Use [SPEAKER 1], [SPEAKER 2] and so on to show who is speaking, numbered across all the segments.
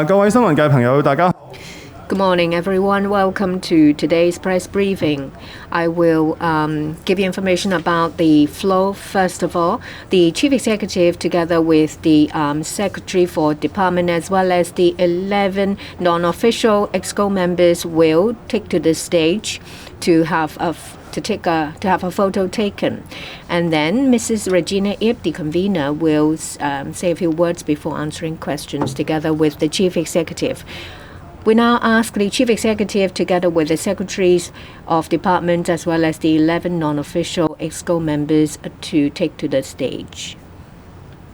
[SPEAKER 1] 各位新聞界朋友，大家好。
[SPEAKER 2] Good morning, everyone. Welcome to today's press briefing. I will give you information about the flow. First of all, the Chief Executive, together with the Secretary for Department, as well as the 11 non-official EXCO members, will take to the stage to have a photo taken. And then Mrs. Regina Ip, the convener, will say a few words before answering questions together with the Chief Executive. We now ask the Chief Executive, together with the Secretaries of Department, as well as the 11 non-official EXCO members, to take to the stage.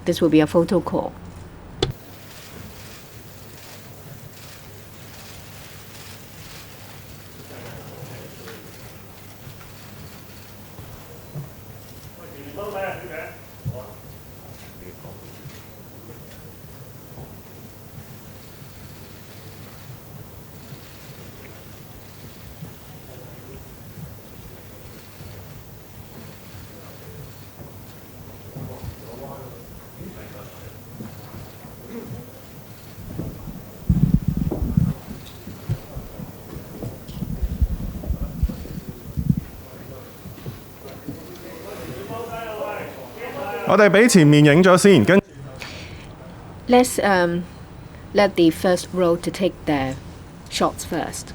[SPEAKER 2] This will be a photo call. Let's let the first row to take their shots first.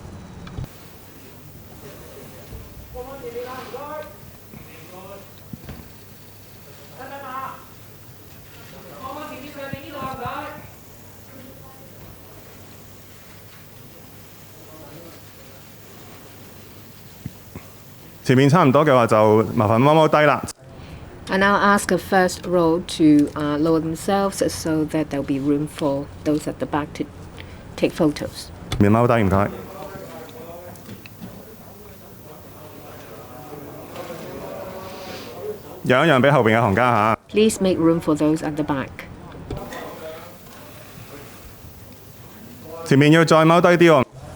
[SPEAKER 2] I now ask the first row to lower themselves so that there'll be room for those at the back to take photos. Please make room for those at the back.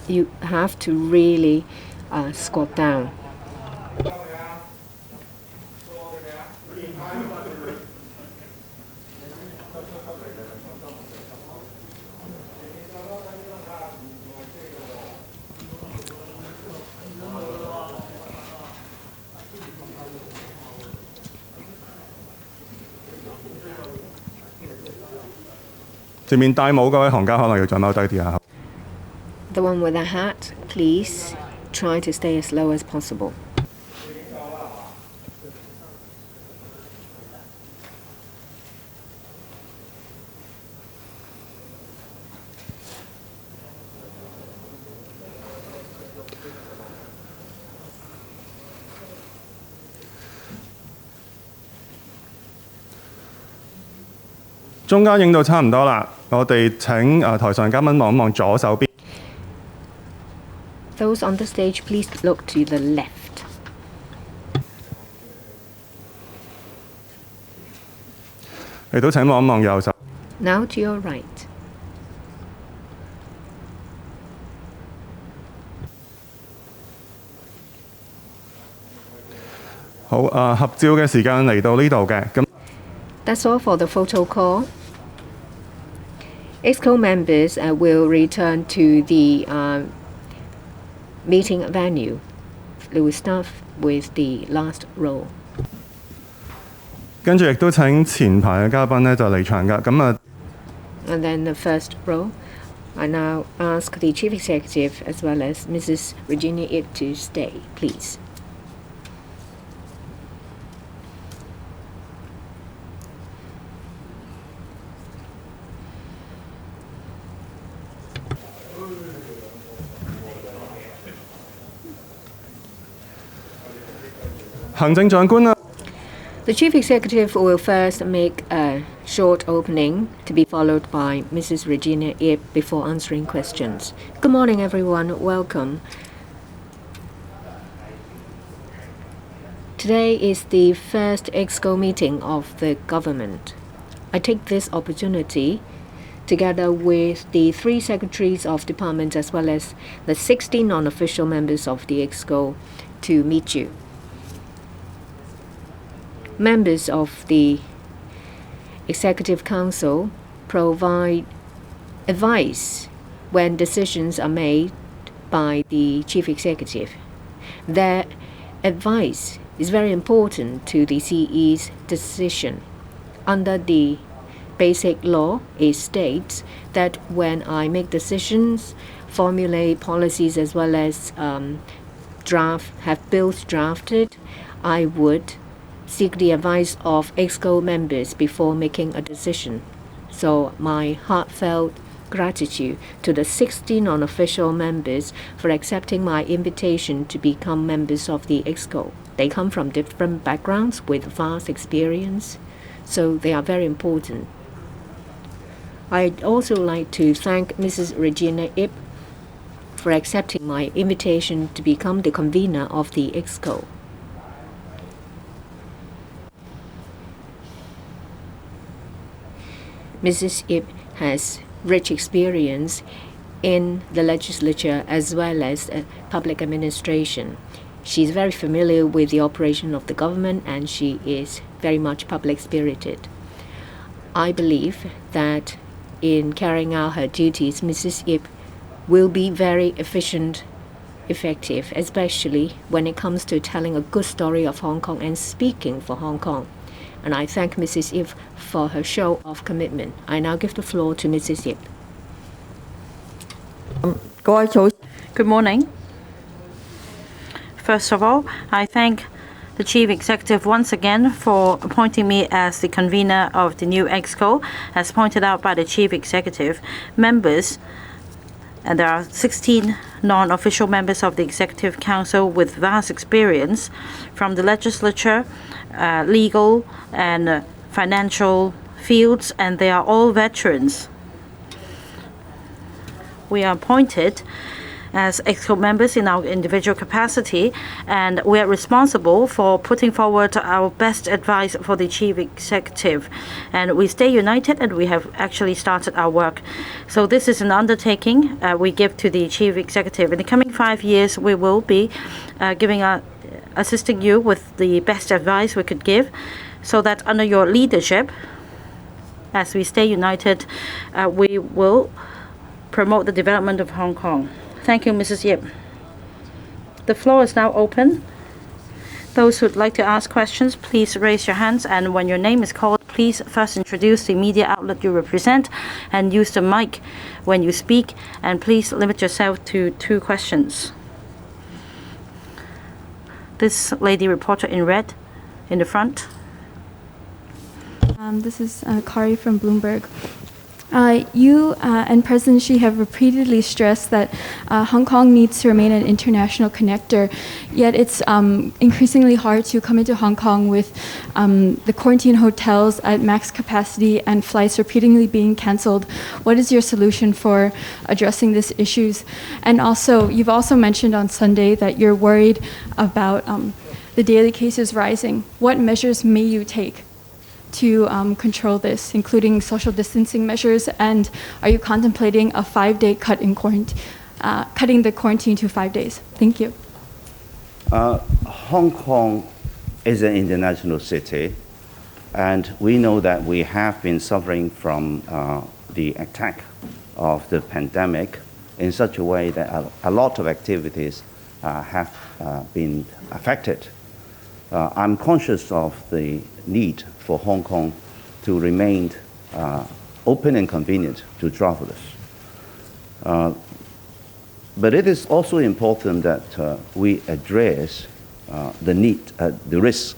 [SPEAKER 2] You have to really squat down.
[SPEAKER 1] The
[SPEAKER 2] one with a hat, please try to stay as low as possible.
[SPEAKER 1] Those
[SPEAKER 2] on the stage, please look to the left. Now to your right. That's all for the photo call. EXCO members will return to the meeting venue. They will start with the last row.
[SPEAKER 1] And then
[SPEAKER 2] the first row. I now ask the Chief Executive as well as Mrs. Regina Ip to stay, please. The Chief Executive will first make a short opening to be followed by Mrs. Regina Ip before answering questions. Good morning, everyone. Welcome. Today is the first EXCO meeting of the government. I take this opportunity, together with the 3 secretaries of department as well as the 16 non-official members of the EXCO, to meet you. Members of the Executive Council provide advice when decisions are made by the chief executive. Their advice is very important to the CE's decision. Under the basic law, it states that when I make decisions, formulate policies as well as have bills drafted, I would seek the advice of EXCO members before making a decision. So my heartfelt gratitude to the 16 non-official members for accepting my invitation to become members of the EXCO. They come from different backgrounds with vast experience, so they are very important. I'd also like to thank Mrs. Regina Ip for accepting my invitation to become the convener of the EXCO. Mrs. Ip has rich experience in the legislature as well as public administration. She's very familiar with the operation of the government and she is very much public-spirited. I believe that in carrying out her duties, Mrs. Ip will be very efficient, effective, especially when it comes to telling a good story of Hong Kong and speaking for Hong Kong. And I thank Mrs. Ip for her show of commitment. I now give the floor to Mrs. Ip.
[SPEAKER 3] Good morning. First of all, I thank the Chief Executive once again for appointing me as the convener of the new EXCO, as pointed out by the Chief Executive. Members, and there are 16 non-official members of the Executive Council with vast experience from the legislature, legal and financial fields, and they are all veterans. We are appointed as EXCO members in our individual capacity, and we are responsible for putting forward our best advice for the Chief Executive. And we stay united, and we have actually started our work. So this is an undertaking we give to the Chief Executive. In the coming 5 years, we will be assisting you with the best advice we could give, so that under your leadership, as we stay united, we will promote the development of Hong Kong. Thank you, Mrs. Yip. The floor is now open. Those who would like to ask questions, please raise your hands, and when your name is called, please first introduce the media outlet you represent and use the mic when you speak, and please limit yourself to 2 questions. This lady reporter in red in the front.
[SPEAKER 4] This is Kari from Bloomberg. You and President Xi have repeatedly stressed that Hong Kong needs to remain an international connector, yet it's increasingly hard to come into Hong Kong with the quarantine hotels at max capacity and flights repeatedly being cancelled. What is your solution for addressing these issues? And also, you've also mentioned on Sunday that you're worried about the daily cases rising. What measures may you take to control this, including social distancing measures, and are you contemplating a 5-day cut in quarantine, cutting the quarantine to 5 days? Thank you.
[SPEAKER 5] Hong Kong is an international city, and we know that we have been suffering from the attack of the pandemic in such a way that a lot of activities have been affected. I'm conscious of the need for Hong Kong to remain open and convenient to travelers. But it is also important that we address the risk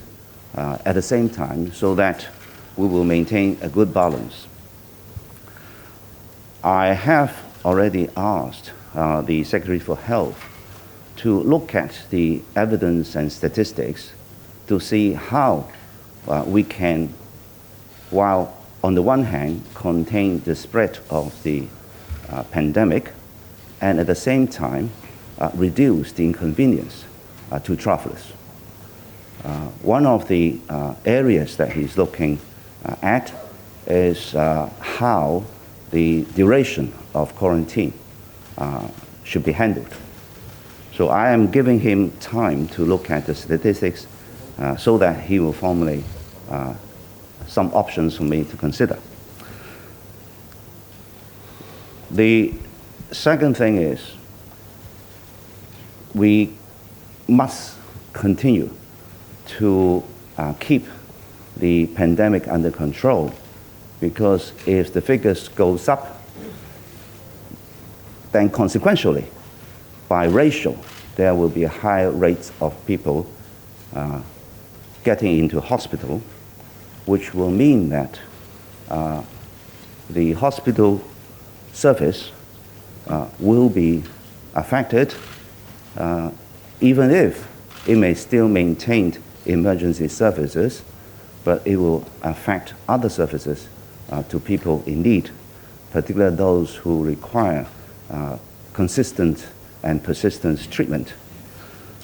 [SPEAKER 5] at the same time, so that we will maintain a good balance. I have already asked the Secretary for Health to look at the evidence and statistics to see how we can, while on the one hand contain the spread of the pandemic, and at the same time reduce the inconvenience to travelers. One of the areas that he's looking at is how the duration of quarantine should be handled. So I am giving him time to look at the statistics so that he will formulate some options for me to consider. The second thing is we must continue to keep the pandemic under control, because if the figures goes up, then consequentially, by ratio, there will be a higher rate of people getting into hospital, which will mean that the hospital service will be affected, even if it may still maintain emergency services, but it will affect other services to people in need, particularly those who require consistent and persistent treatment.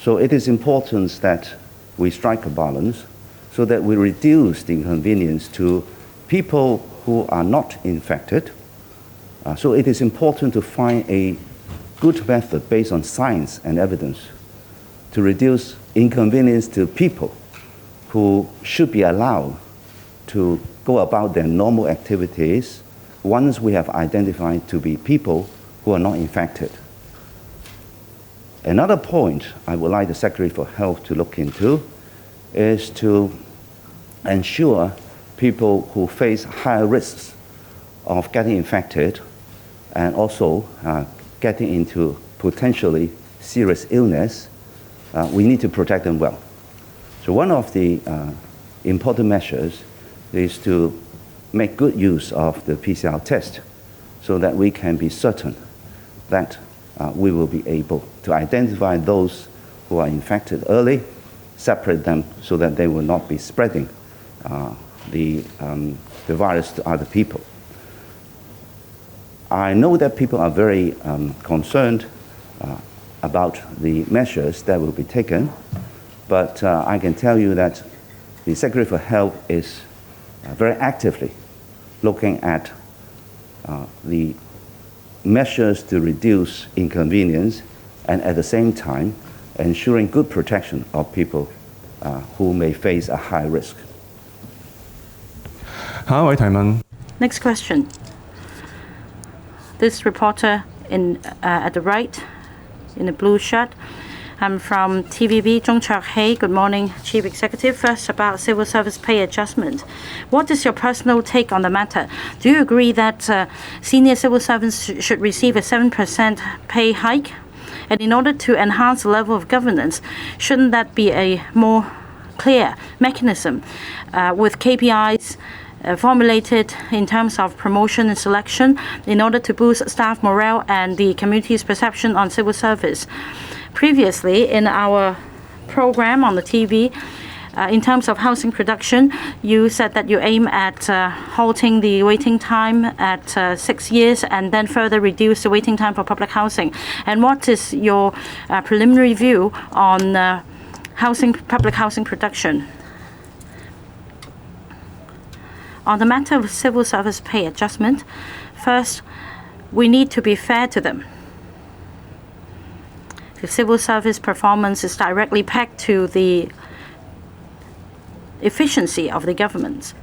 [SPEAKER 5] So it is important that we strike a balance so that we reduce the inconvenience to people who are not infected. So it is important to find a good method based on science and evidence to reduce inconvenience to people who should be allowed to go about their normal activities once we have identified to be people who are not infected. Another point I would like the Secretary for Health to look into is to ensure people who face higher risks of getting infected and also getting into potentially serious illness, we need to protect them well. So one of the important measures is to make good use of the PCR test so that we can be certain that we will be able to identify those who are infected early, separate them so that they will not be spreading the virus to other people. I know that people are very concerned about the measures that will be taken, but I can tell you that the Secretary for Health is very actively looking at the measures to reduce inconvenience and at the same time ensuring good protection of people who may face a high risk.
[SPEAKER 1] 下一位提問。
[SPEAKER 3] Next question. This reporter at the right, in the blue shirt. I'm from TVB, Zhong Chak-hei. Good morning, Chief Executive. First, about civil service pay adjustment. What is your personal take on the matter? Do you agree that senior civil servants should receive a 7% pay hike? And in order to enhance the level of governance, shouldn't that be a more clear mechanism with KPIs formulated in terms of promotion and selection in order to boost staff morale and the community's perception on civil service? Previously, in our program on the TV, in terms of housing production, you said that you aim at halting the waiting time at 6 years and then further reduce the waiting time for public housing. And what is your preliminary view on public housing production? On the matter of civil service pay adjustment, first, we need to be fair to them. The civil service performance is directly pegged to the efficiency of the government.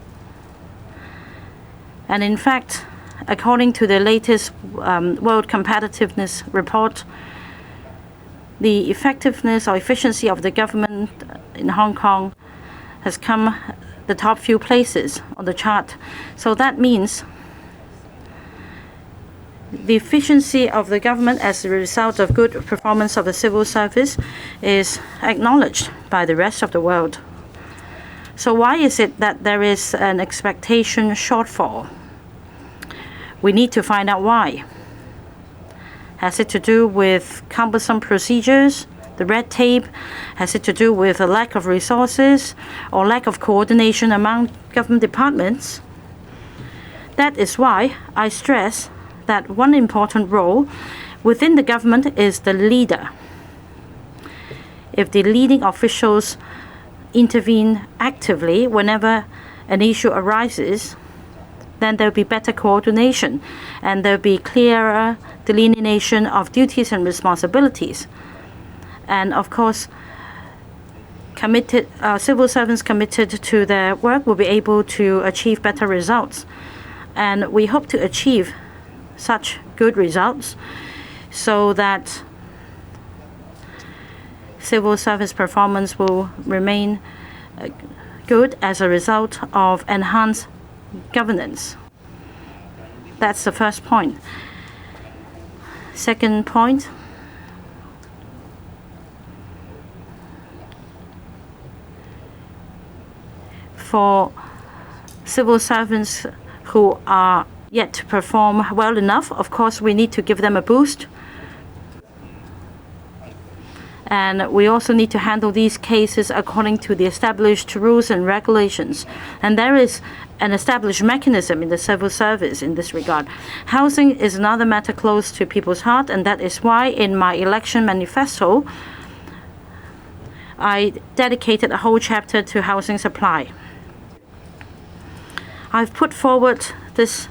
[SPEAKER 3] And in fact, according to the latest World Competitiveness Report, the effectiveness or efficiency of the government in Hong Kong has come the top few places on the chart. So that means the efficiency of the government as a result of good performance of the civil service is acknowledged by the rest of the world. So why is it that there is an expectation shortfall? We need to find out why. Has it to do with cumbersome procedures, the red tape? Has it to do with a lack of resources or lack of coordination among government departments? That is why I stress that one important role within the government is the leader. If the leading officials intervene actively whenever an issue arises, then there will be better coordination and there will be clearer delineation of duties and responsibilities. And of course, civil servants committed to their work will be able to achieve better results. And we hope to achieve such good results so that civil service performance will remain good as a result of enhanced governance. That's the first point. Second point, for civil servants who are yet to perform well enough, of course, we need to give them a boost. And we also need to handle these cases according to the established rules and regulations. And there is an established mechanism in the civil service in this regard. Housing is another matter close to people's heart, and that is why in my election manifesto, I dedicated a whole chapter to housing supply. I've put forward this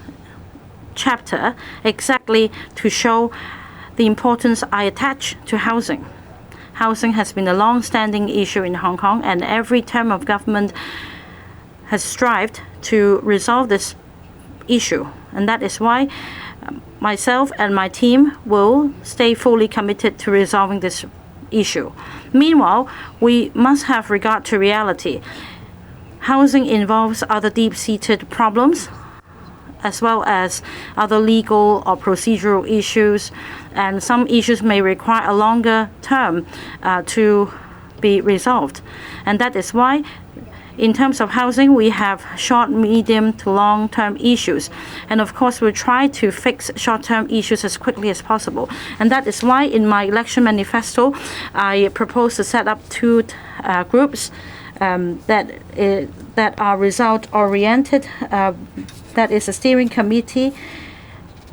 [SPEAKER 3] chapter exactly to show the importance I attach to housing. Housing has been a long-standing issue in Hong Kong, and every term of government has strived to resolve this issue. And that is why myself and my team will stay fully committed to resolving this issue. Meanwhile, we must have regard to reality. Housing involves other deep-seated problems, as well as other legal or procedural issues, and some issues may require a longer term to be resolved. And that is why, in terms of housing, we have short, medium to long-term issues. And of course, we'll try to fix short-term issues as quickly as possible. And that is why in my election manifesto, I propose to set up two groups that are result-oriented. That is a steering committee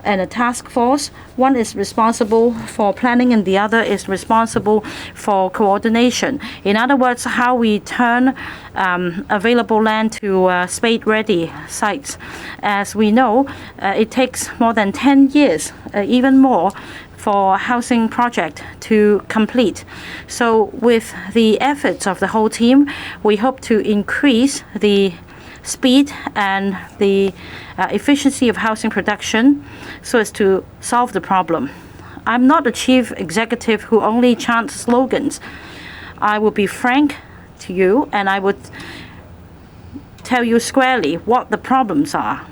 [SPEAKER 3] and a task force. One is responsible for planning and the other is responsible for coordination. In other words, how we turn available land to spade-ready sites. As we know, it takes more than 10 years, even more, for a housing project to complete. So with the efforts of the whole team, we hope to increase the speed and the efficiency of housing production so as to solve the problem. I'm not a chief executive who only chants slogans. I will be frank to you and I would tell you squarely what the problems are.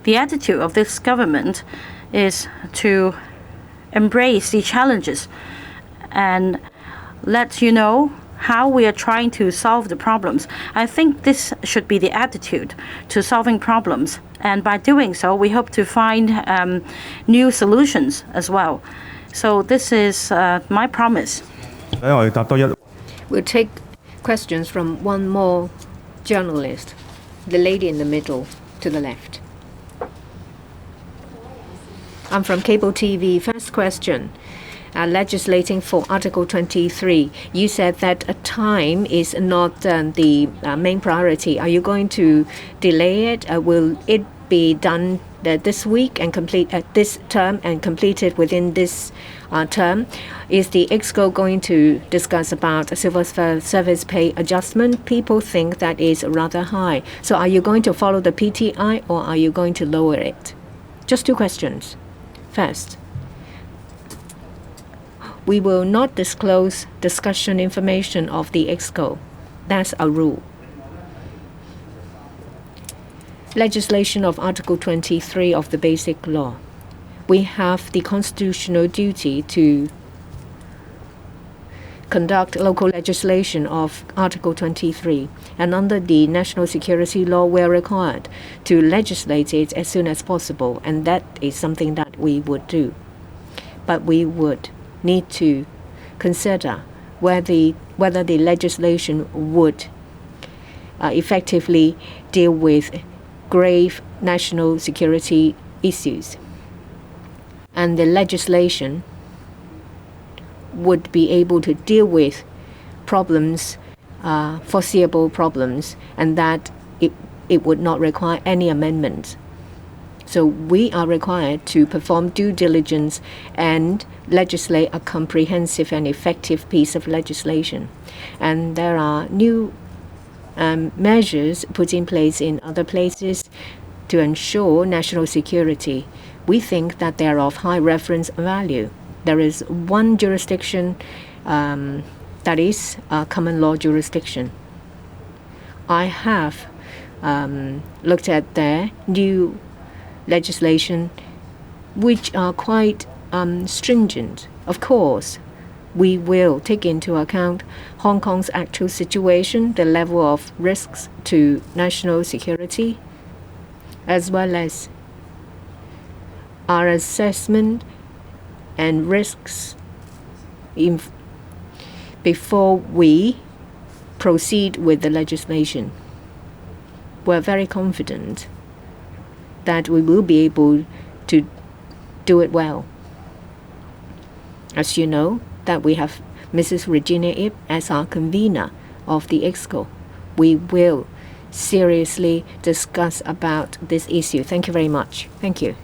[SPEAKER 3] The attitude of this government is to embrace the challenges and let you know how we are trying to solve the problems. I think this should be the attitude to solving problems. And by doing so, we hope to find new solutions as well. So this is my promise.
[SPEAKER 2] We'll take questions from one more journalist, the lady in the middle to the left. I'm from Cable TV. First question. Legislating for Article 23. You said that time is not the main priority. Are you going to delay it? Will it be done this week and complete this term and completed within this term? Is the EXCO going to discuss about civil service pay adjustment? People think that is rather high. So are you going to follow the PTI or are you going to lower it? Just two questions. First, we will not disclose discussion information of the EXCO. That's a rule. Legislation of Article 23 of the Basic Law. We have the constitutional duty to conduct local legislation of Article 23, and under the national security law, we are required to legislate it as soon as possible, and that is something that we would do. But we would need to consider whether the legislation would effectively deal with grave national security issues. And the legislation would be able to deal with problems, foreseeable problems, and that it would not require any amendments. So we are required to perform due diligence and legislate a comprehensive and effective piece of legislation. And there are new measures put in place in other places to ensure national security. We think that they are of high reference value. There is one jurisdiction that is a common law jurisdiction. I have looked at their new legislation, which are quite stringent. Of course, we will take into account Hong Kong's actual situation, the level of risks to national security, as well as our assessment and risks before we proceed with the legislation. We're very confident that we will be able to do it well. As you know, that we have Mrs. Regina Ip as our convener of the EXCO. We will seriously discuss about this issue. Thank you very much. Thank you.